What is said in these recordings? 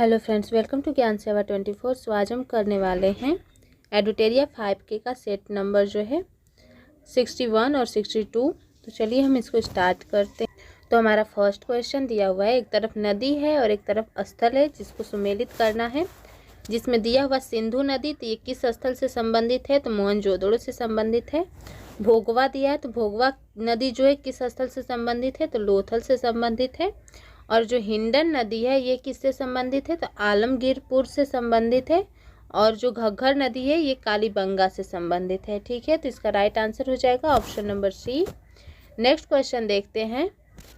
Hello friends, welcome to ज्ञान सेवा 24। सो आज हम करने वाले हैं एडुटेरिया 5K का सेट नंबर जो है 61 और 62। तो चलिए हम इसको स्टार्ट करते हैं। तो हमारा फर्स्ट क्वेश्चन दिया हुआ है, एक तरफ नदी है और एक तरफ स्थल है जिसको सुमेलित करना है। जिसमें दिया हुआ सिंधु नदी, तो ये किस स्थल से संबंधित है? तो मोहनजोदड़ो से संबंधित है। भोगवा दिया है, तो भोगवा नदी जो है किस स्थल से संबंधित है? तो लोथल से संबंधित है। और जो हिंडन नदी है ये किससे संबंधित है? तो आलमगीरपुर से संबंधित है। और जो घग्घर नदी है ये कालीबंगा से संबंधित है। ठीक है, तो इसका राइट आंसर हो जाएगा option number C. Next question देखते हैं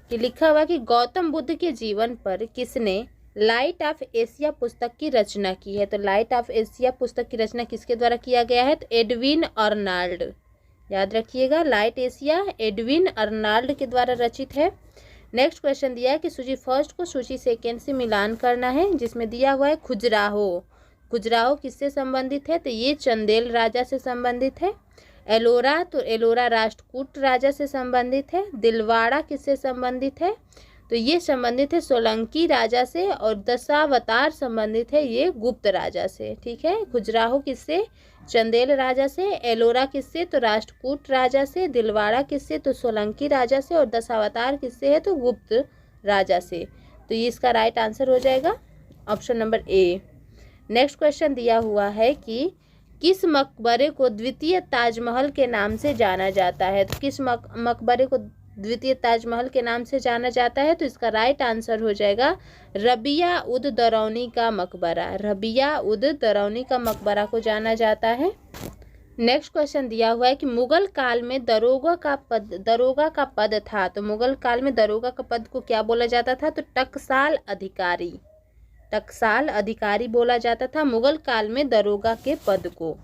कि लिखा हुआ कि गौतम बुद्ध के जीवन पर किसने लाइट ऑफ एशिया पुस्तक की रचना की है? तो लाइट ऑफ एशिया पुस्तक की रचना किसके द्वारा किया गया है? तो एडविन अर्नाल्ड। याद रखिएगा, लाइट एशिया एडविन अर्नाल्ड के द्वारा रचित है। नेक्स्ट क्वेश्चन दिया है कि सूची फर्स्ट को सूची सेकेंड से मिलान करना है। जिसमें दिया हुआ है खजुराहो। खजुराहो किससे संबंधित है? तो ये चंदेल राजा से संबंधित है। एलोरा, तो एलोरा राष्ट्रकूट राजा से संबंधित है। दिलवाड़ा किससे संबंधित है? तो ये संबंधित है सोलंकी राजा से। और दशावतार संबंधित है ये गुप्त राजा से। ठीक है, खजुराहो किससे? चंदेल राजा से। एलोरा किससे? तो राष्ट्रकूट राजा से। दिलवाड़ा किससे? तो सोलंकी राजा से। और दशावतार किससे है? तो गुप्त राजा से। तो ये इसका राइट आंसर हो जाएगा option number A. Next question दिया हुआ है कि किस मकबरे को द्वितीय ताजमहल के नाम से जाना जाता है? तो किस मकबरे को द्वितीय ताजमहल के नाम से जाना जाता है? तो इसका राइट आंसर हो जाएगा रबिया उद दरौनी का मकबरा। रबिया उद दरौनी का मकबरा को जाना जाता है। नेक्स्ट क्वेश्चन दिया हुआ है कि मुगल काल में दरोगा का पद था। तो मुगल काल में दरोगा का पद को क्या बोला जाता था? तो टकसाल अधिकारी। टकसाल अधिकारी बोला जाता था मुगल काल में दरोगा के पद को।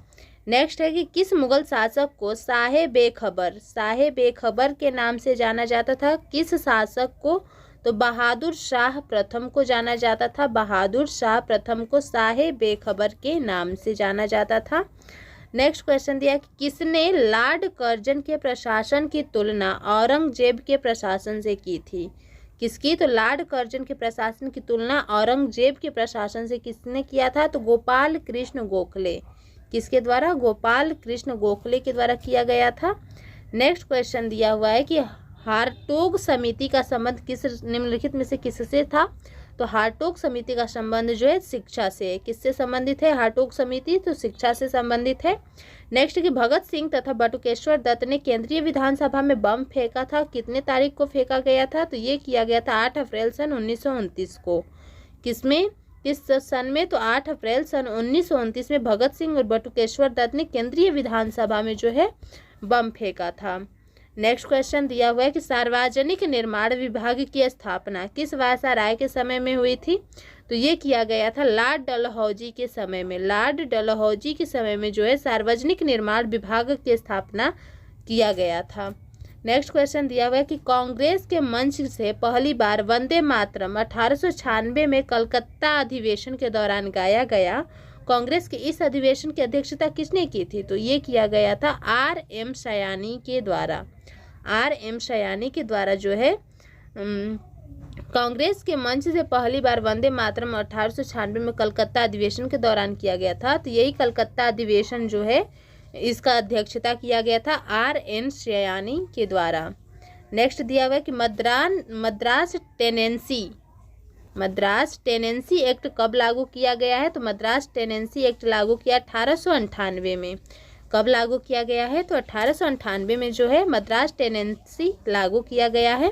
नेक्स्ट है कि किस मुगल शासक को शाहे बेखबर के नाम से जाना जाता था? किस शासक को? तो बहादुर शाह प्रथम को जाना जाता था। बहादुर शाह प्रथम को शाहे बेखबर के नाम से जाना जाता था। नेक्स्ट क्वेश्चन दिया कि किसने लॉर्ड कर्जन के प्रशासन की तुलना औरंगजेब के प्रशासन से की थी? किसकी? तो लॉर्ड कर्जन के प्रशासन की तुलना औरंगजेब के प्रशासन से किसने किया था? तो गोपाल कृष्ण गोखले। किसके द्वारा? गोपाल कृष्ण गोखले के द्वारा किया गया था। नेक्स्ट क्वेश्चन दिया हुआ है कि हारटोग समिति का संबंध किस निम्नलिखित में से किससे था? तो हारटोग समिति का संबंध जो है शिक्षा से है। किससे संबंधित है हारटोग समिति? तो शिक्षा से संबंधित है। नेक्स्ट कि भगत सिंह तथा बटुकेश्वर दत्त ने केंद्रीय विधानसभा में बम फेंका था। कितने तारीख को फेंका गया था? तो ये किया गया था 8 अप्रैल सन 1929 को। किसमें? किस सन में? तो 8 अप्रैल सन 1929 में भगत सिंह और बटुकेश्वर दत्त ने केंद्रीय विधानसभा में जो है बम फेंका था। नेक्स्ट क्वेश्चन दिया हुआ है कि सार्वजनिक निर्माण विभाग की स्थापना किस वायसराय के समय में हुई थी? तो ये किया गया था लॉर्ड डलहौजी के समय में। लॉर्ड डलहौजी के समय में जो है सार्वजनिक निर्माण विभाग की स्थापना किया गया था। नेक्स्ट क्वेश्चन दिया हुआ है कि कांग्रेस के मंच से पहली बार वंदे मातरम 1896 में कलकत्ता अधिवेशन के दौरान गाया गया। कांग्रेस के इस अधिवेशन की अध्यक्षता किसने की थी? तो ये किया गया था R.M. शयानी के द्वारा। R.M. शयानी के द्वारा जो है कांग्रेस के मंच से पहली बार वंदे मातरम 1896 में कलकत्ता अधिवेशन के दौरान किया गया था। तो यही कलकत्ता अधिवेशन जो है इसका अध्यक्षता किया गया था R.N. शयानी के द्वारा। नेक्स्ट दिया हुआ है कि मद्रास टेनेंसी एक्ट कब लागू किया गया है? तो मद्रास टेनेंसी एक्ट लागू किया 1898 में। कब लागू किया गया है? तो 1898 में जो है मद्रास टेनेंसी लागू किया गया है।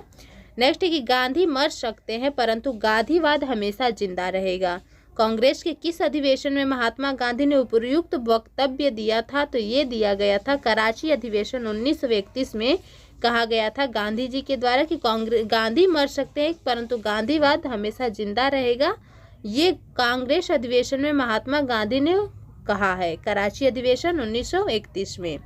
नेक्स्ट है कि गांधी मर सकते हैं परंतु गांधीवाद हमेशा जिंदा रहेगा। कांग्रेस के किस अधिवेशन में महात्मा गांधी ने उपयुक्त वक्तव्य दिया था? तो ये दिया गया था कराची अधिवेशन 1931 में। कहा गया था गांधी जी के द्वारा कि गांधी मर सकते हैं परंतु गांधीवाद हमेशा जिंदा रहेगा। ये कांग्रेस अधिवेशन में महात्मा गांधी ने कहा है, कराची अधिवेशन 1931 में।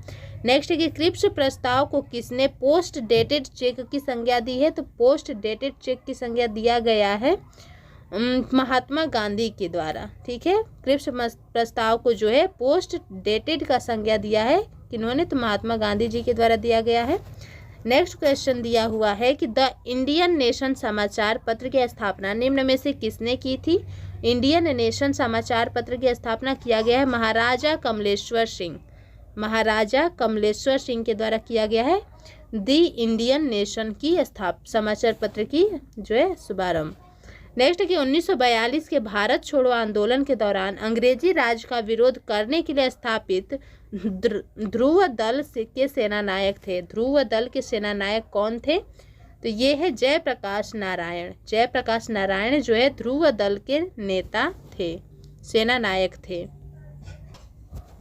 नेक्स्ट है कि क्रिप्स प्रस्ताव को किसने पोस्ट डेटेड चेक की संज्ञा दी है? तो पोस्ट डेटेड चेक की संज्ञा दिया गया है महात्मा गांधी के द्वारा। ठीक है, क्रिप्स प्रस्ताव को जो है पोस्ट डेटेड का संज्ञा दिया है किन्होंने? तो महात्मा गांधी जी के द्वारा दिया गया है। नेक्स्ट क्वेश्चन दिया हुआ है कि द इंडियन नेशन समाचार पत्र की स्थापना निम्न में से किसने की थी? इंडियन नेशन समाचार पत्र की स्थापना किया गया है? महाराजा कमलेश्वर सिंह, महाराजा कमलेश्वर सिंह के द्वारा किया गया है दी इंडियन नेशन की समाचार पत्र की जो है शुभारंभ। नेक्स्ट कि 1942 के भारत छोड़ो आंदोलन के दौरान अंग्रेजी राज का विरोध करने के लिए स्थापित ध्रुव दल के सेना नायक थे। ध्रुव दल के सेना नायक कौन थे? तो ये है जयप्रकाश नारायण। जयप्रकाश नारायण जो है ध्रुव दल के नेता थे, सेना नायक थे।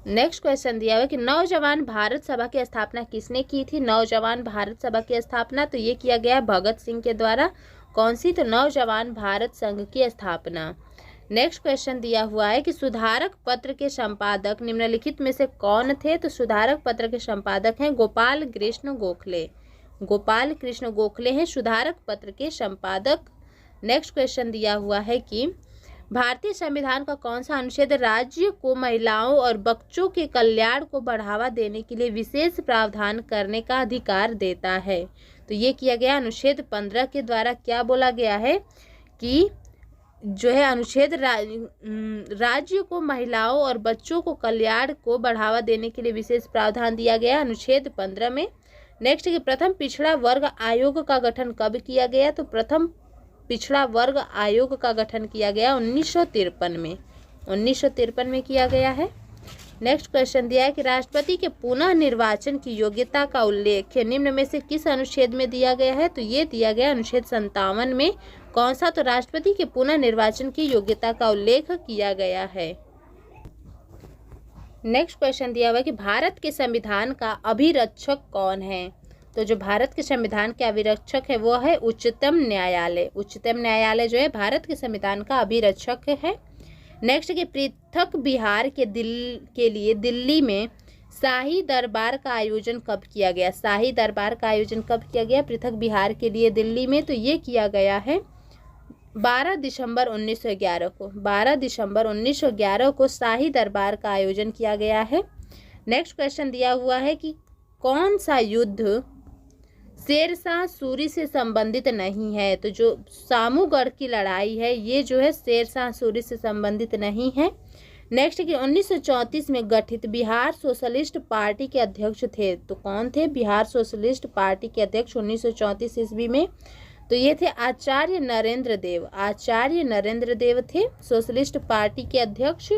नेक्स्ट क्वेश्चन दिया हुआ कि नौजवान भारत सभा की स्थापना किसने की थी? नौजवान भारत सभा की स्थापना तो ये किया गया भगत सिंह के द्वारा। कौन सी? तो नौजवान भारत संघ की स्थापना। नेक्स्ट क्वेश्चन दिया हुआ है कि सुधारक पत्र के संपादक निम्नलिखित में से कौन थे? तो सुधारक पत्र के संपादक हैं गोपाल कृष्ण गोखले। गोपाल कृष्ण गोखले हैं सुधारक पत्र के संपादक। नेक्स्ट क्वेश्चन दिया हुआ है कि भारतीय संविधान का कौन सा अनुच्छेद राज्य को महिलाओं और बच्चों के कल्याण को बढ़ावा देने के लिए विशेष प्रावधान करने का अधिकार देता है? तो ये किया गया अनुच्छेद 15 के द्वारा। क्या बोला गया है कि जो है अनुच्छेद राज्य को महिलाओं और बच्चों को कल्याण को बढ़ावा देने के लिए विशेष प्रावधान दिया गया अनुच्छेद 15 में। नेक्स्ट कि प्रथम पिछड़ा वर्ग आयोग का गठन कब किया गया? तो प्रथम पिछड़ा वर्ग आयोग का गठन किया गया 1953 में। 1953 में किया गया है। नेक्स्ट क्वेश्चन दिया है कि राष्ट्रपति के पुनः निर्वाचन की योग्यता का उल्लेख निम्न में से किस अनुच्छेद में दिया गया है? तो ये दिया गया अनुच्छेद 57 में। कौन सा? तो राष्ट्रपति के पुनः निर्वाचन की योग्यता का उल्लेख किया गया है। नेक्स्ट क्वेश्चन दिया हुआ है कि भारत के संविधान का अभिरक्षक कौन है? तो जो भारत के संविधान के अभिरक्षक है वो है उच्चतम न्यायालय। उच्चतम न्यायालय जो है भारत के संविधान का अभिरक्षक है। नेक्स्ट कि पृथक बिहार के लिए दिल्ली में शाही दरबार का आयोजन कब किया गया? शाही दरबार का आयोजन कब किया गया पृथक बिहार के लिए दिल्ली में? तो ये किया गया है 12 दिसंबर 1911 को। 12 दिसंबर 1911 को शाही दरबार का आयोजन किया गया है। नेक्स्ट क्वेश्चन दिया हुआ है कि कौन सा युद्ध शेरशाह सूरी से संबंधित नहीं है? तो जो सामूगढ़ की लड़ाई है ये जो है शेरशाह सूरी से संबंधित नहीं है। नेक्स्ट कि 1934 में गठित बिहार सोशलिस्ट पार्टी के अध्यक्ष थे। तो कौन थे बिहार सोशलिस्ट पार्टी के अध्यक्ष 1934 ईस्वी में? तो ये थे आचार्य नरेंद्र देव। आचार्य नरेंद्र देव थे सोशलिस्ट पार्टी के अध्यक्ष।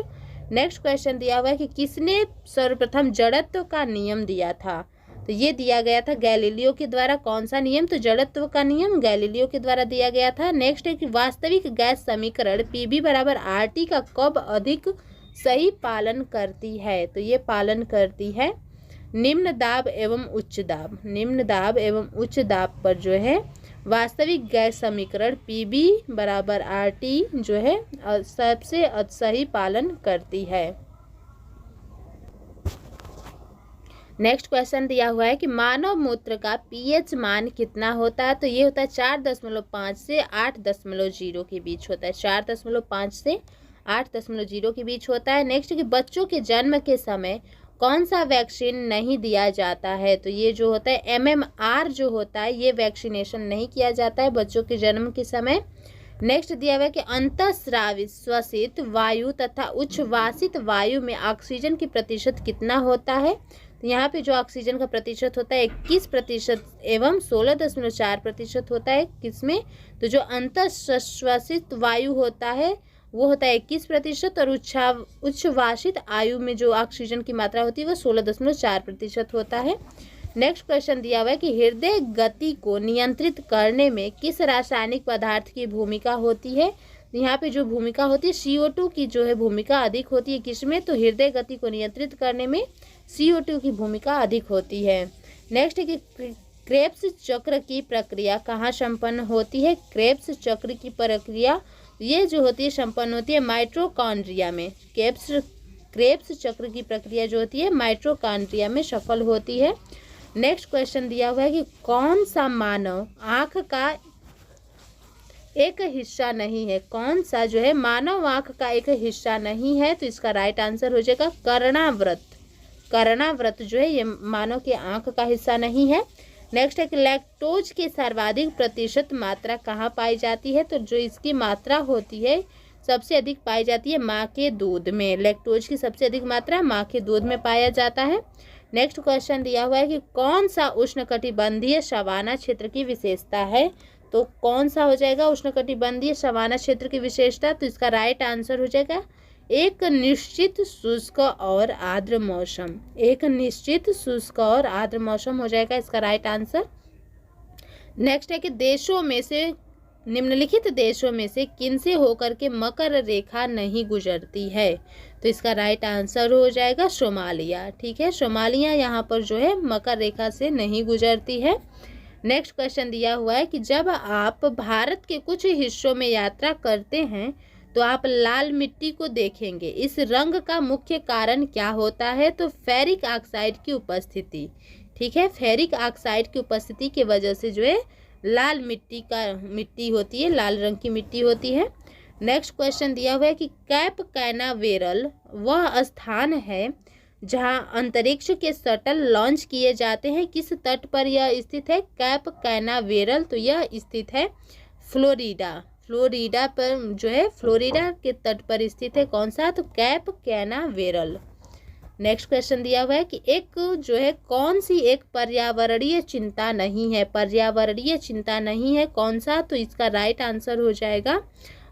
नेक्स्ट क्वेश्चन दिया हुआ है कि किसने सर्वप्रथम जड़त्व का नियम दिया था? तो ये दिया गया था गैलीलियो के द्वारा। कौन सा नियम? तो जड़त्व का नियम गैलीलियो के द्वारा दिया गया था। नेक्स्ट है कि वास्तविक गैस समीकरण PV बराबर RT का कब अधिक सही पालन करती है? तो ये पालन करती है निम्न दाब एवं उच्च दाब। निम्न दाब एवं उच्च दाब पर जो है वास्तविक गैस समीकरण PV बराबर RT जो है सबसे सही पालन करती है। नेक्स्ट क्वेश्चन दिया हुआ है कि मानव मूत्र का pH मान कितना होता है? तो ये होता है 4.5 से 8.0 के बीच होता है। 4.5 से 8.0 के बीच होता है। नेक्स्ट कि बच्चों के जन्म के समय कौन सा वैक्सीन नहीं दिया जाता है? तो ये जो होता है MMR जो होता है ये वैक्सीनेशन नहीं किया जाता है बच्चों के जन्म के समय। नेक्स्ट दिया हुआ है कि अंतःस्रावित श्वसित वायु तथा उच्छ्वासित वायु में ऑक्सीजन की प्रतिशत कितना होता है? तो यहाँ पे जो ऑक्सीजन का प्रतिशत होता है 21% एवं 16.4% होता है। किसमें? तो जो अंतःश्वसित वायु होता है वो होता है 21% और उच्छ्वासित आयु में जो ऑक्सीजन की मात्रा होती है वो 16.4% होता है। नेक्स्ट क्वेश्चन दिया हुआ है कि हृदय गति को नियंत्रित करने में किस रासायनिक पदार्थ की भूमिका होती है? यहाँ पे जो भूमिका होती है CO2 की जो है भूमिका अधिक होती है। किसमें? तो हृदय गति को नियंत्रित करने में CO2 की भूमिका अधिक होती है। नेक्स्ट है कि क्रेब्स चक्र की प्रक्रिया कहाँ संपन्न होती है? क्रेब्स चक्र की प्रक्रिया ये जो होती है संपन्न होती है माइटोकॉन्ड्रिया में। क्रेब्स चक्र की प्रक्रिया जो होती है माइटोकॉन्ड्रिया में सफल होती है। नेक्स्ट क्वेश्चन दिया हुआ है कि कौन सा मानव आँख का एक हिस्सा नहीं है? कौन सा जो है मानव आँख का एक हिस्सा नहीं है? तो इसका राइट आंसर हो जाएगा कर्णावृत। कर्णावृत जो है ये मानव के आँख का हिस्सा नहीं है। नेक्स्ट है कि लैक्टोज की सर्वाधिक प्रतिशत मात्रा कहाँ पाई जाती है? तो जो इसकी मात्रा होती है सबसे अधिक पाई जाती है माँ के दूध में। लैक्टोज की सबसे अधिक मात्रा माँ के दूध में पाया जाता है। नेक्स्ट क्वेश्चन दिया हुआ है कि कौन सा उष्णकटिबंधीय सवाना क्षेत्र की विशेषता है। तो कौन सा हो जाएगा उष्णकटिबंधीय सवाना क्षेत्र की विशेषता। तो इसका राइट आंसर हो जाएगा एक निश्चित शुष्क और आर्द्र मौसम। एक निश्चित शुष्क और आर्द्र मौसम हो जाएगा इसका राइट आंसर। नेक्स्ट है कि देशों में से निम्नलिखित देशों में से किन से होकर के मकर रेखा नहीं गुजरती है। तो इसका राइट आंसर हो जाएगा सोमालिया। ठीक है, सोमालिया यहाँ पर जो है मकर रेखा से नहीं गुजरती है। नेक्स्ट क्वेश्चन दिया हुआ है कि जब आप भारत के कुछ हिस्सों में यात्रा करते हैं तो आप लाल मिट्टी को देखेंगे। इस रंग का मुख्य कारण क्या होता है। तो फेरिक ऑक्साइड की उपस्थिति। ठीक है, फेरिक ऑक्साइड की उपस्थिति की वजह से जो है लाल मिट्टी होती है, लाल रंग की मिट्टी होती है। नेक्स्ट क्वेश्चन दिया हुआ है कि कैप कैनावेरल वह स्थान है जहां अंतरिक्ष के शटल लॉन्च किए जाते हैं। किस तट पर यह स्थित है। कैप कैनावेरल, तो यह स्थित है फ्लोरिडा पर जो है, फ्लोरिडा के तट पर स्थित है। कौन सा। तो कैप कैनावेरल। नेक्स्ट क्वेश्चन दिया हुआ है कि एक जो है कौन सी एक पर्यावरणीय चिंता नहीं है। पर्यावरणीय चिंता नहीं है कौन सा। तो इसका राइट आंसर हो जाएगा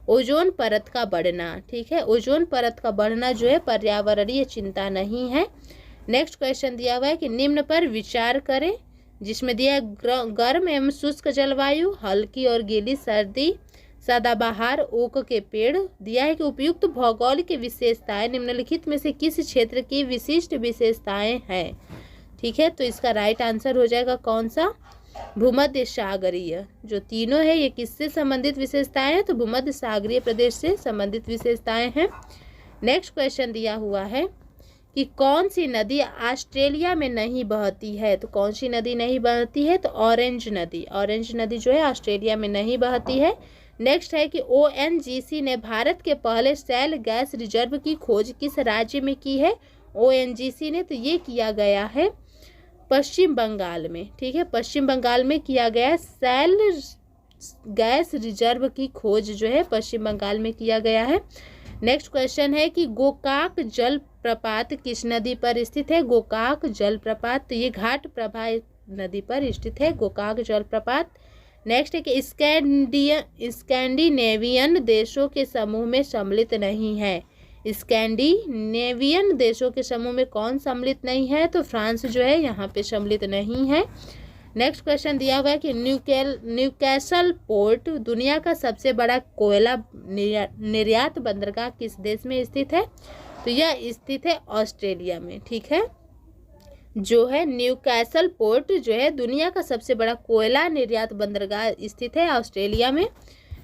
ओजोन परत का बढ़ना। ठीक है, ओजोन परत का बढ़ना जो है पर्यावरणीय चिंता नहीं है। नेक्स्ट क्वेश्चन दिया हुआ है कि निम्न पर विचार करें, जिसमें दिया है गर्म एवं शुष्क जलवायु, हल्की और गीली सर्दी, सदाबहार ओक के पेड़। दिया है कि उपयुक्त भौगोलिक विशेषताएं निम्नलिखित में से किस क्षेत्र की विशिष्ट विशेषताएं हैं। ठीक है, तो इसका राइट आंसर हो जाएगा कौन सा। भूमध्य सागरीय। जो तीनों है ये किससे संबंधित विशेषताएं हैं। तो भूमध्य सागरीय प्रदेश से संबंधित विशेषताएं हैं। नेक्स्ट क्वेश्चन दिया हुआ है कि कौन सी नदी ऑस्ट्रेलिया में नहीं बहती है। तो कौन सी नदी नहीं बहती है। तो ऑरेंज नदी। ऑरेंज नदी जो है ऑस्ट्रेलिया में नहीं बहती है। नेक्स्ट है कि ONGC ने भारत के पहले शैल गैस रिजर्व की खोज किस राज्य में की है। ONGC ने तो ये किया गया है पश्चिम बंगाल में। ठीक है, पश्चिम बंगाल में किया गया शैल गैस रिजर्व की खोज जो है पश्चिम बंगाल में किया गया है। नेक्स्ट क्वेश्चन है कि गोकाक जल प्रपात किस नदी पर स्थित है। गोकाक जल प्रपात, तो ये घाट प्रभा नदी पर स्थित है गोकाक जल प्रपात। नेक्स्ट है कि स्कैंडिनेवियन देशों के समूह में सम्मिलित नहीं है। स्कैंडिनेवियन देशों के समूह में कौन सम्मिलित नहीं है। तो फ्रांस जो है यहाँ पे सम्मिलित नहीं है। नेक्स्ट क्वेश्चन दिया हुआ है कि न्यूकैसल पोर्ट दुनिया का सबसे बड़ा कोयला निर्यात बंदरगाह किस देश में स्थित है। तो यह स्थित है ऑस्ट्रेलिया में। ठीक है, जो है न्यूकैसल पोर्ट जो है दुनिया का सबसे बड़ा कोयला निर्यात बंदरगाह स्थित है ऑस्ट्रेलिया में।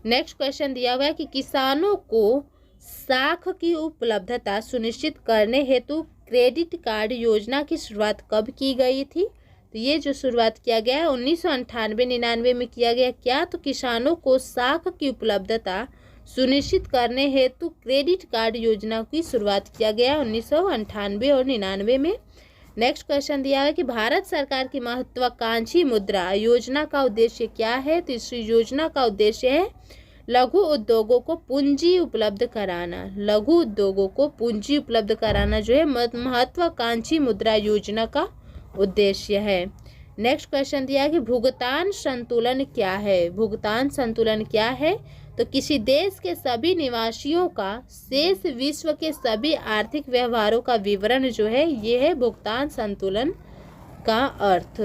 नेक्स्ट क्वेश्चन दिया हुआ है कि किसानों को साख की उपलब्धता सुनिश्चित करने हेतु क्रेडिट कार्ड योजना की शुरुआत कब की गई थी। तो ये जो शुरुआत किया गया है 1998-99 में किया गया। क्या। तो किसानों को साख की उपलब्धता सुनिश्चित करने हेतु क्रेडिट कार्ड योजना की शुरुआत किया गया 1998 और 99 में। नेक्स्ट क्वेश्चन दिया है कि भारत सरकार की महत्वाकांक्षी मुद्रा योजना का उद्देश्य क्या है। तो इस योजना का उद्देश्य है लघु उद्योगों को पूंजी उपलब्ध कराना। लघु उद्योगों को पूंजी उपलब्ध कराना जो है महत्वाकांक्षी मुद्रा योजना का उद्देश्य है। नेक्स्ट क्वेश्चन दिया है कि भुगतान संतुलन क्या है। भुगतान संतुलन क्या है। तो किसी देश के सभी निवासियों का शेष विश्व के सभी आर्थिक व्यवहारों का विवरण जो है ये है भुगतान संतुलन का अर्थ।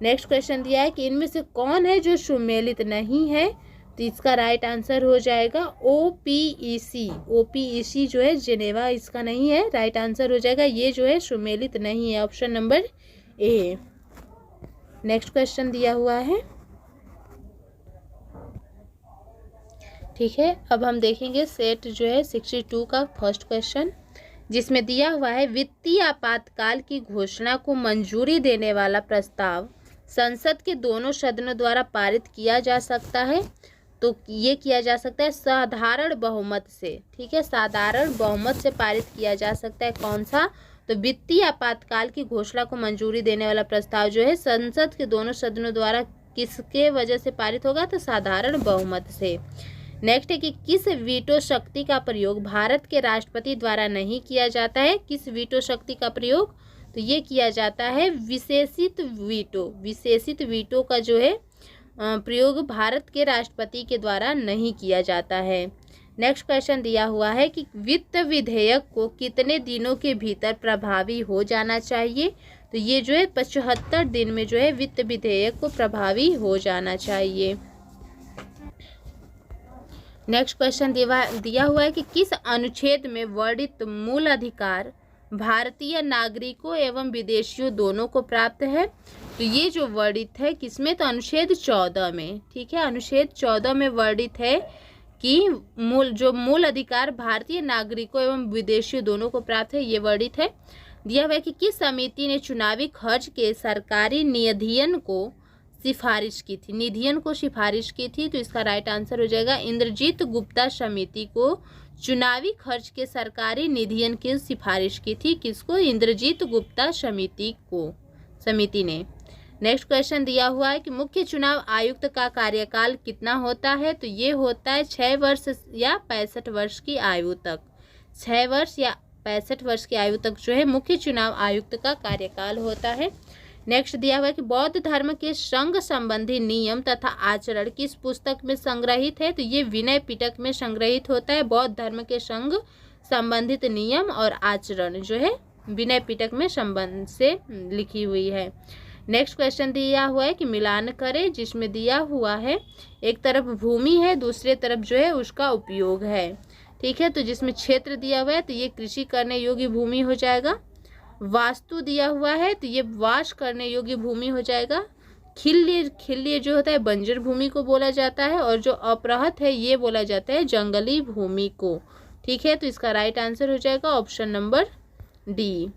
नेक्स्ट क्वेश्चन दिया है कि इनमें से कौन है जो सुमेलित नहीं है। तो इसका राइट आंसर हो जाएगा OPEC। OPEC जो है जेनेवा इसका नहीं है। राइट आंसर हो जाएगा ये जो है सुमेलित नहीं है, option number A। Next question दिया हुआ है। ठीक है, अब हम देखेंगे सेट जो है 62 का फर्स्ट क्वेश्चन, जिसमें दिया हुआ है वित्तीय आपातकाल की घोषणा को मंजूरी देने वाला प्रस्ताव संसद के दोनों सदनों द्वारा पारित किया जा सकता है। तो ये किया जा सकता है साधारण बहुमत से। ठीक है, साधारण बहुमत से पारित किया जा सकता है। कौन सा। तो वित्तीय आपातकाल की घोषणा को मंजूरी देने वाला प्रस्ताव जो है संसद के दोनों सदनों द्वारा किसके वजह से पारित होगा। तो साधारण बहुमत से। नेक्स्ट है कि किस वीटो शक्ति का प्रयोग भारत के राष्ट्रपति द्वारा नहीं किया जाता है। किस वीटो शक्ति का प्रयोग, तो ये किया जाता है विशेषित वीटो। विशेषित वीटो का जो है प्रयोग भारत के राष्ट्रपति के द्वारा नहीं किया जाता है। नेक्स्ट क्वेश्चन दिया हुआ है कि वित्त विधेयक को कितने दिनों के भीतर प्रभावी हो जाना चाहिए। तो ये जो है 75 दिन में जो है वित्त विधेयक को प्रभावी हो जाना चाहिए। नेक्स्ट क्वेश्चन दिया हुआ है कि किस अनुच्छेद में वर्णित मूल अधिकार भारतीय नागरिकों एवं विदेशियों दोनों को प्राप्त है। तो ये जो वर्णित है किसमें, तो अनुच्छेद 14 में। ठीक है, अनुच्छेद 14 में वर्णित है कि मूल अधिकार भारतीय नागरिकों एवं विदेशियों दोनों को प्राप्त है, ये वर्णित है। दिया हुआ है कि किस समिति ने चुनावी खर्च के सरकारी निधियन को सिफारिश की थी। निधियन को सिफारिश की थी, तो इसका राइट आंसर हो जाएगा इंद्रजीत गुप्ता समिति को चुनावी खर्च के सरकारी निधियन की सिफारिश की थी। किसको, इंद्रजीत गुप्ता समिति ने। नेक्स्ट क्वेश्चन दिया हुआ है कि मुख्य चुनाव आयुक्त का कार्यकाल कितना होता है। तो ये होता है 6 वर्ष या 65 वर्ष की आयु तक। 6 वर्ष या 65 वर्ष की आयु तक जो है मुख्य चुनाव आयुक्त का कार्यकाल होता है। नेक्स्ट दिया हुआ है कि बौद्ध धर्म के संघ संबंधी नियम तथा आचरण किस पुस्तक में संग्रहित है। तो ये विनय पिटक में संग्रहित होता है। बौद्ध धर्म के संघ संबंधित नियम और आचरण जो है विनय पिटक में संबंध से लिखी हुई है। नेक्स्ट क्वेश्चन दिया हुआ है कि मिलान करें, जिसमें दिया हुआ है एक तरफ भूमि है, दूसरे तरफ जो है उसका उपयोग है। ठीक है, तो जिसमें क्षेत्र दिया हुआ है तो ये कृषि करने योग्य भूमि हो जाएगा। वास्तु दिया हुआ है तो ये वास करने योग्य भूमि हो जाएगा। खिल्य जो होता है बंजर भूमि को बोला जाता है, और जो अपरहत है ये बोला जाता है जंगली भूमि को। ठीक है, तो इसका राइट आंसर हो जाएगा ऑप्शन नंबर डी।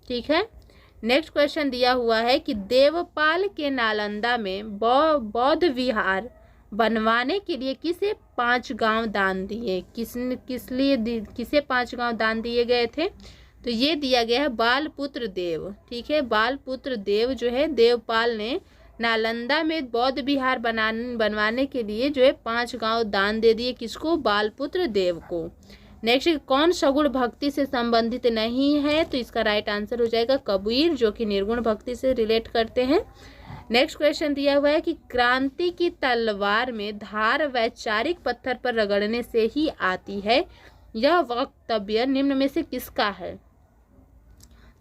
ठीक है, नेक्स्ट क्वेश्चन दिया हुआ है कि देवपाल के नालंदा में बौद्ध विहार बनवाने के लिए किसे 5 गांव दान दिए। किसे 5 गांव दान दिए गए थे। तो ये दिया गया है बालपुत्र देव। ठीक है, बालपुत्र देव जो है देवपाल ने नालंदा में बौद्ध विहार बनवाने के लिए जो है 5 गांव दान दे दिए। किसको, बालपुत्र देव को। नेक्स्ट, कौन सगुण भक्ति से संबंधित नहीं है। तो इसका राइट आंसर हो जाएगा कबीर, जो कि निर्गुण भक्ति से रिलेट करते हैं। नेक्स्ट क्वेश्चन दिया हुआ है कि क्रांति की तलवार में धार वैचारिक पत्थर पर रगड़ने से ही आती है। यह वक्तव्य निम्न में से किसका है।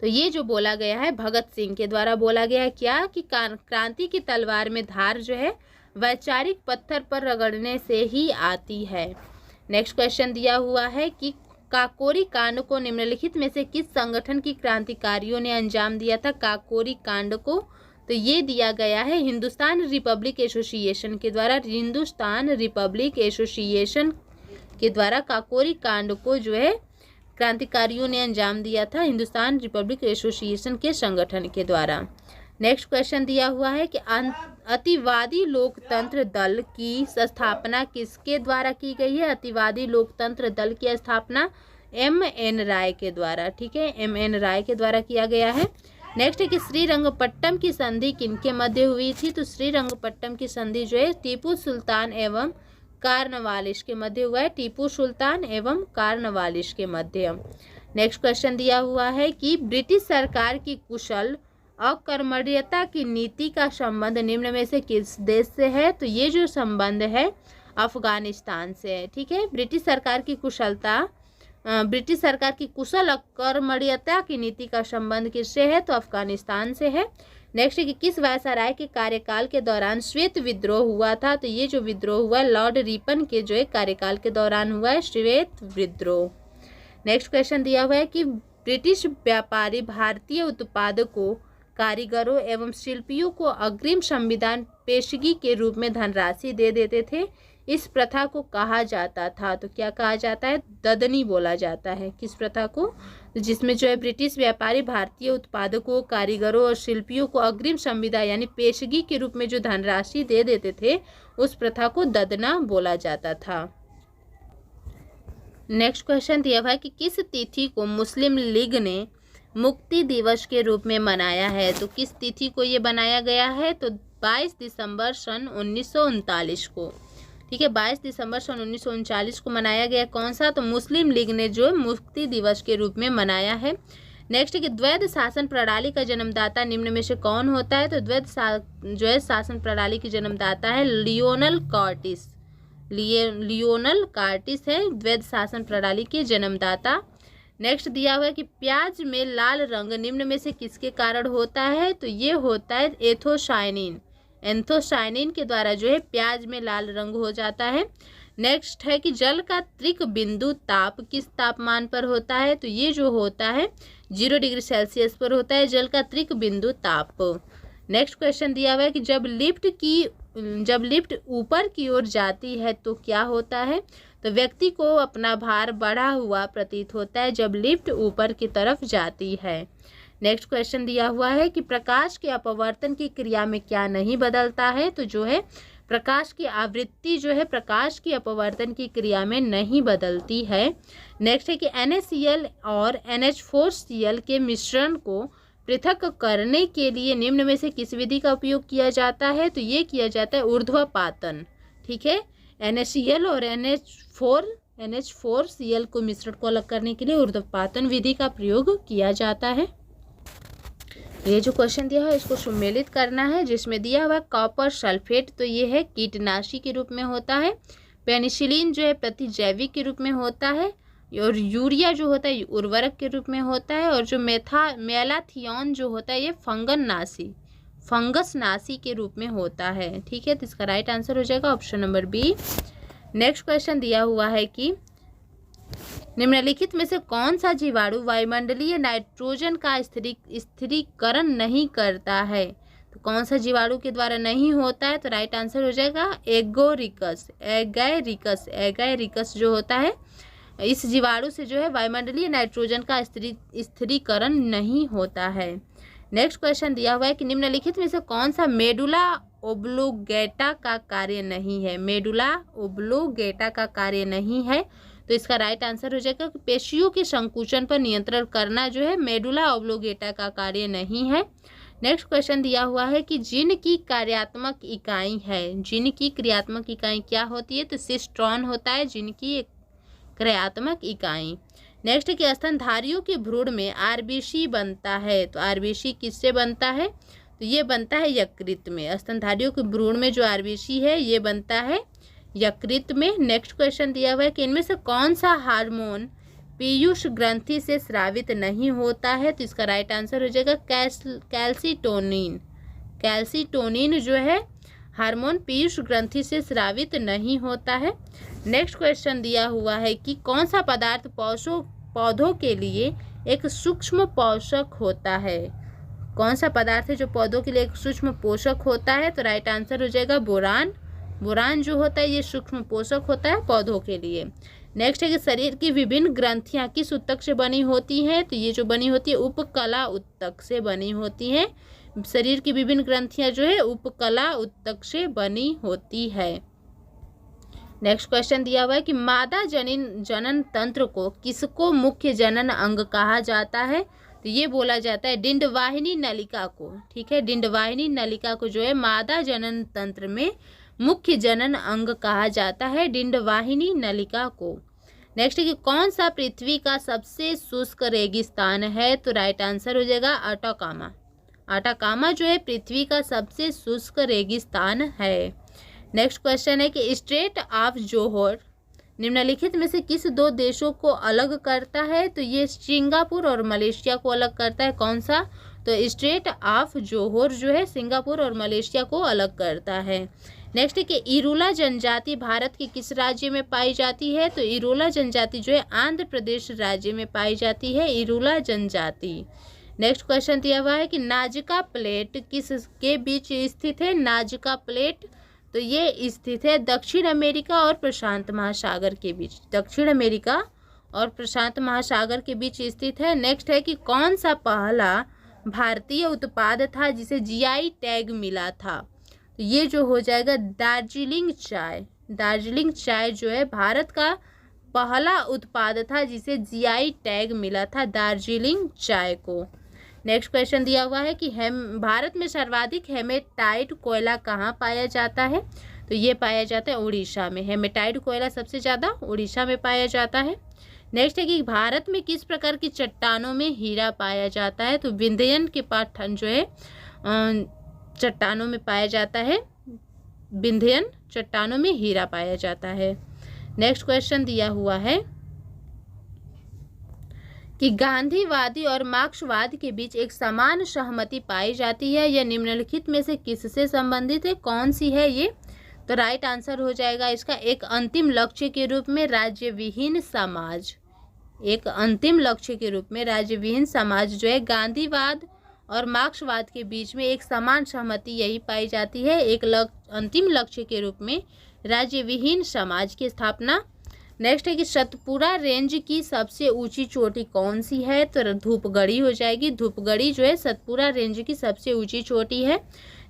तो ये जो बोला गया है भगत सिंह के द्वारा बोला गया है क्या, कि क्रांति की तलवार में धार जो है वैचारिक पत्थर पर रगड़ने से ही आती है। नेक्स्ट क्वेश्चन दिया हुआ है कि काकोरी कांड को निम्नलिखित में से किस संगठन की क्रांतिकारियों ने अंजाम दिया था। काकोरी कांड को, तो ये दिया गया है हिंदुस्तान रिपब्लिक एसोसिएशन के द्वारा। हिंदुस्तान रिपब्लिक एसोसिएशन के द्वारा काकोरी कांड को जो है क्रांतिकारियों ने अंजाम दिया था, हिंदुस्तान रिपब्लिक एसोसिएशन के संगठन के द्वारा। नेक्स्ट क्वेश्चन दिया हुआ है कि अतिवादी लोकतंत्र दल की स्थापना किसके द्वारा की गई है। अतिवादी लोकतंत्र दल की स्थापना M.N. राय के द्वारा। ठीक है, M.N. राय के द्वारा किया गया है। नेक्स्ट है कि श्रीरंगपट्टम की संधि किनके मध्य हुई थी। तो श्रीरंगपट्टम की संधि जो है टीपू सुल्तान एवं कार्नवालिस के मध्य हुआ है। टीपू सुल्तान एवं कार्नवालिस के मध्य। नेक्स्ट क्वेश्चन दिया हुआ है कि ब्रिटिश सरकार की कुशल अकर्मण्यता की नीति का संबंध निम्न में से किस देश से है। तो ये जो संबंध है अफगानिस्तान से है। ठीक है, ब्रिटिश सरकार की कुशल अकर्मण्यता की नीति का संबंध किससे है। तो अफगानिस्तान से है। नेक्स्ट है कि किस वायसराय के कार्यकाल के दौरान श्वेत विद्रोह हुआ था। तो ये जो विद्रोह हुआ लॉर्ड रिपन के जो है कार्यकाल के दौरान हुआ है श्वेत विद्रोह। नेक्स्ट क्वेश्चन दिया हुआ है कि ब्रिटिश व्यापारी भारतीय उत्पादकों, कारीगरों एवं शिल्पियों को अग्रिम संविधान पेशगी के रूप में धनराशि दे देते थे। इस प्रथा को कहा जाता था। तो क्या कहा जाता है, ददनी बोला जाता है। किस प्रथा को, जिसमें जो है ब्रिटिश व्यापारी भारतीय उत्पादकों, कारीगरों और शिल्पियों को अग्रिम संविदा यानी पेशगी के रूप में जो धनराशि दे देते थे, उस प्रथा को ददना बोला जाता था। नेक्स्ट क्वेश्चन दिया हुआ है कि किस तिथि को मुस्लिम लीग ने मुक्ति दिवस के रूप में मनाया है। तो किस तिथि को ये बनाया गया है। तो 22 दिसंबर सन 1939 को। ठीक है। 22 दिसंबर सन 1939 को मनाया गया। कौन सा? तो मुस्लिम लीग ने जो मुक्ति दिवस के रूप में मनाया है। नेक्स्ट है कि द्वैध शासन प्रणाली का जन्मदाता निम्न में से कौन होता है? तो द्वैध शासन प्रणाली की जन्मदाता है लियोनल कार्टिस। लियोनल कार्टिस है द्वैध शासन प्रणाली के जन्मदाता। नेक्स्ट दिया हुआ है कि प्याज में लाल रंग निम्न में से किसके कारण होता है? तो ये होता है एंथोसायनिन। एंथोसायनिन के द्वारा जो है प्याज में लाल रंग हो जाता है। नेक्स्ट है कि जल का त्रिक बिंदु ताप किस तापमान पर होता है? तो ये जो होता है 0 डिग्री सेल्सियस पर होता है जल का त्रिक बिंदु ताप। नेक्स्ट क्वेश्चन दिया हुआ है कि जब लिफ्ट ऊपर की ओर जाती है तो क्या होता है? तो व्यक्ति को अपना भार बढ़ा हुआ प्रतीत होता है जब लिफ्ट ऊपर की तरफ जाती है। नेक्स्ट क्वेश्चन दिया हुआ है कि प्रकाश के अपवर्तन की क्रिया में क्या नहीं बदलता है? तो जो है प्रकाश की आवृत्ति जो है प्रकाश की अपवर्तन की क्रिया में नहीं बदलती है। नेक्स्ट है कि NaCl और NH4Cl के मिश्रण को पृथक करने के लिए निम्न में से किस विधि का उपयोग किया जाता है? तो ये किया जाता है ऊर्ध्वपातन। ठीक है। NaCl और NH4Cl को मिश्रण को अलग करने के लिए ऊर्ध्वपातन विधि का प्रयोग किया जाता है। ये जो क्वेश्चन दिया है इसको सम्मिलित करना है, जिसमें दिया हुआ कॉपर सल्फेट तो ये है कीटनाशी के रूप में होता है। पेनिसिलिन जो है प्रतिजैविक के रूप में होता है और यूरिया जो होता है उर्वरक के रूप में होता है। और जो मेलाथियन जो होता है ये फंगसनाशी के रूप में होता है। ठीक है। तो इसका राइट आंसर हो जाएगा option number B. Next question दिया हुआ है कि निम्नलिखित में से कौन सा जीवाणु वायुमंडलीय नाइट्रोजन का स्थिरीकरण नहीं करता है? तो कौन सा जीवाणु के द्वारा नहीं होता है? तो राइट आंसर हो जाएगा एगैरिकस जो होता है इस जीवाणु से जो है वायुमंडलीय नाइट्रोजन का स्थिरीकरण नहीं होता है। नेक्स्ट क्वेश्चन दिया हुआ है कि निम्नलिखित में से कौन सा मेडुला ओब्लोगेटा का कार्य नहीं है? मेडुला ओब्लोगेटा का कार्य नहीं है। तो इसका राइट आंसर हो जाएगा कि पेशियों के संकुचन पर नियंत्रण करना जो है मेडुला ओब्लोगेटा का कार्य नहीं है। नेक्स्ट क्वेश्चन दिया हुआ है कि जिन की कार्यात्मक इकाई है, जिन की क्रियात्मक इकाई क्या होती है? तो सिस्ट्रॉन होता है जिन की क्रियात्मक इकाई। नेक्स्ट है कि स्तनधारियों के भ्रूण में आरबीसी बनता है। तो आरबीसी किससे बनता है? तो ये बनता है यकृत में। स्तनधारियों के भ्रूण में जो आरबीसी है ये बनता है यकृत में। नेक्स्ट क्वेश्चन दिया हुआ है कि इनमें से कौन सा हार्मोन पीयूष ग्रंथि से स्रावित नहीं होता है? तो इसका राइट आंसर हो जाएगा कैल्सिटोनिन। कैल्सिटोनिन जो है हार्मोन पीयूष ग्रंथि से स्रावित नहीं होता है। नेक्स्ट क्वेश्चन दिया हुआ है कि कौन सा पदार्थ पौधों के लिए एक सूक्ष्म पोषक होता है? कौन सा पदार्थ है जो पौधों के लिए एक सूक्ष्म पोषक होता है? तो राइट आंसर हो जाएगा बोरान। बोरान जो होता है ये सूक्ष्म पोषक होता है पौधों के लिए। नेक्स्ट है कि शरीर की विभिन्न ग्रंथियां किस ऊतक से बनी होती हैं? तो ये जो बनी होती है उपकला ऊतक से बनी होती हैं। शरीर की विभिन्न ग्रंथियां जो है उपकला ऊतक से बनी होती है। नेक्स्ट क्वेश्चन दिया हुआ है कि मादा जनन तंत्र को किसको मुख्य जनन अंग कहा जाता है? तो ये बोला जाता है डिंडवाहिनी नलिका को। ठीक है। डिंडवाहिनी नलिका को जो है मादा जनन तंत्र में मुख्य जनन अंग कहा जाता है, डिंडवाहिनी नलिका को। नेक्स्ट है कि कौन सा पृथ्वी का सबसे शुष्क रेगिस्तान है? तो राइट आंसर हो जाएगा अटाकामा। अटाकामा जो है पृथ्वी का सबसे शुष्क रेगिस्तान है। नेक्स्ट क्वेश्चन है कि स्ट्रेट ऑफ जोहोर निम्नलिखित में से किस दो देशों को अलग करता है? तो ये सिंगापुर और मलेशिया को अलग करता है। कौन सा? तो स्ट्रेट ऑफ जोहोर जो है सिंगापुर और मलेशिया को अलग करता है। नेक्स्ट है कि इरूला जनजाति भारत के किस राज्य में पाई जाती है? तो इरूला जनजाति जो है आंध्र प्रदेश राज्य में पाई जाती है, इरूला जनजाति। नेक्स्ट क्वेश्चन दिया हुआ है कि नाजका प्लेट किसके बीच स्थित है? नाजका प्लेट तो ये स्थित है दक्षिण अमेरिका और प्रशांत महासागर के बीच। दक्षिण अमेरिका और प्रशांत महासागर के बीच स्थित है। नेक्स्ट है कि कौन सा पहला भारतीय उत्पाद था जिसे जीआई टैग मिला था? तो ये जो हो जाएगा दार्जिलिंग चाय। दार्जिलिंग चाय जो है भारत का पहला उत्पाद था जिसे जीआई टैग मिला था, दार्जिलिंग चाय को। नेक्स्ट क्वेश्चन दिया हुआ है कि भारत में सर्वाधिक हेमेटाइट कोयला कहाँ पाया जाता है? तो ये पाया जाता है उड़ीसा में। हेमेटाइट कोयला सबसे ज़्यादा उड़ीसा में पाया जाता है। नेक्स्ट है कि भारत में किस प्रकार की चट्टानों में हीरा पाया जाता है, तो विंध्यन के पाठन जो है चट्टानों में पाया जाता है, विंध्यन चट्टानों में हीरा पाया जाता है। नेक्स्ट क्वेश्चन दिया हुआ है कि गांधीवादी और मार्क्सवाद के बीच एक समान सहमति पाई जाती है, यह निम्नलिखित में से किससे संबंधित है, कौन सी है ये, तो राइट आंसर हो जाएगा इसका एक अंतिम लक्ष्य के रूप में राज्य विहीन समाज। एक अंतिम लक्ष्य के रूप में राज्य विहीन समाज जो है, गांधीवाद और मार्क्सवाद के बीच में एक समान सहमति यही पाई जाती है, एक अंतिम लक्ष्य के रूप में राज्य विहीन समाज की स्थापना। नेक्स्ट है कि सतपुड़ा रेंज की सबसे ऊंची चोटी कौन सी है, तो धूपगढ़ी हो जाएगी। धूपगढ़ी जो है सतपुड़ा रेंज की सबसे ऊंची चोटी है।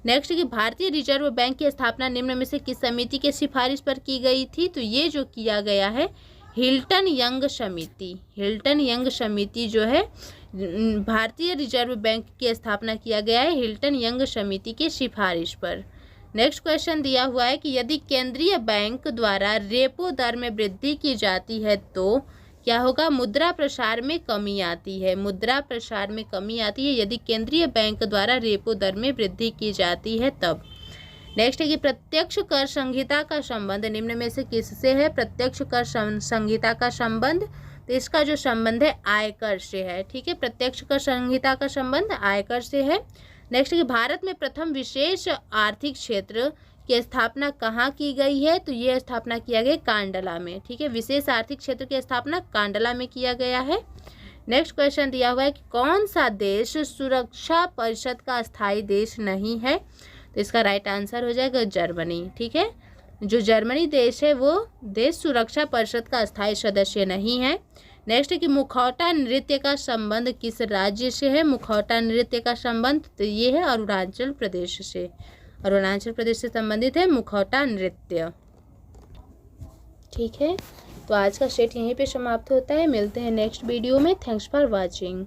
नेक्स्ट है कि भारतीय रिजर्व बैंक की स्थापना निम्न में से किस समिति के सिफारिश पर की गई थी, तो ये जो किया गया है हिल्टन यंग समिति। हिल्टन यंग समिति जो है भारतीय रिजर्व बैंक की स्थापना किया गया है हिल्टन यंग समिति के सिफारिश पर। नेक्स्ट क्वेश्चन दिया हुआ है कि यदि केंद्रीय बैंक द्वारा रेपो दर में वृद्धि की जाती है तो क्या होगा, मुद्रा प्रसार में कमी आती है। मुद्रा प्रसार में कमी आती है यदि केंद्रीय बैंक द्वारा रेपो दर में वृद्धि की जाती है तब। नेक्स्ट है कि प्रत्यक्ष कर संहिता का संबंध निम्न में से किससे है, प्रत्यक्ष कर संहिता का संबंध, तो इसका जो संबंध है आयकर से है। ठीक है, प्रत्यक्ष कर संहिता का संबंध आयकर से है। नेक्स्ट है कि भारत में प्रथम विशेष आर्थिक क्षेत्र की स्थापना कहाँ की गई है, तो ये स्थापना किया गया कांडला में। ठीक है, विशेष आर्थिक क्षेत्र की स्थापना कांडला में किया गया है। नेक्स्ट क्वेश्चन दिया हुआ है कि कौन सा देश सुरक्षा परिषद का स्थायी देश नहीं है, तो इसका राइट आंसर हो जाएगा जर्मनी। ठीक है, जो जर्मनी देश है वो देश सुरक्षा परिषद का स्थायी सदस्य नहीं है। नेक्स्ट है कि मुखौटा नृत्य का संबंध किस राज्य से है, मुखौटा नृत्य का संबंध तो ये है अरुणाचल प्रदेश से। अरुणाचल प्रदेश से संबंधित है मुखौटा नृत्य। ठीक है, तो आज का सेट यहीं पे समाप्त होता है। मिलते हैं नेक्स्ट वीडियो में। Thanks for watching.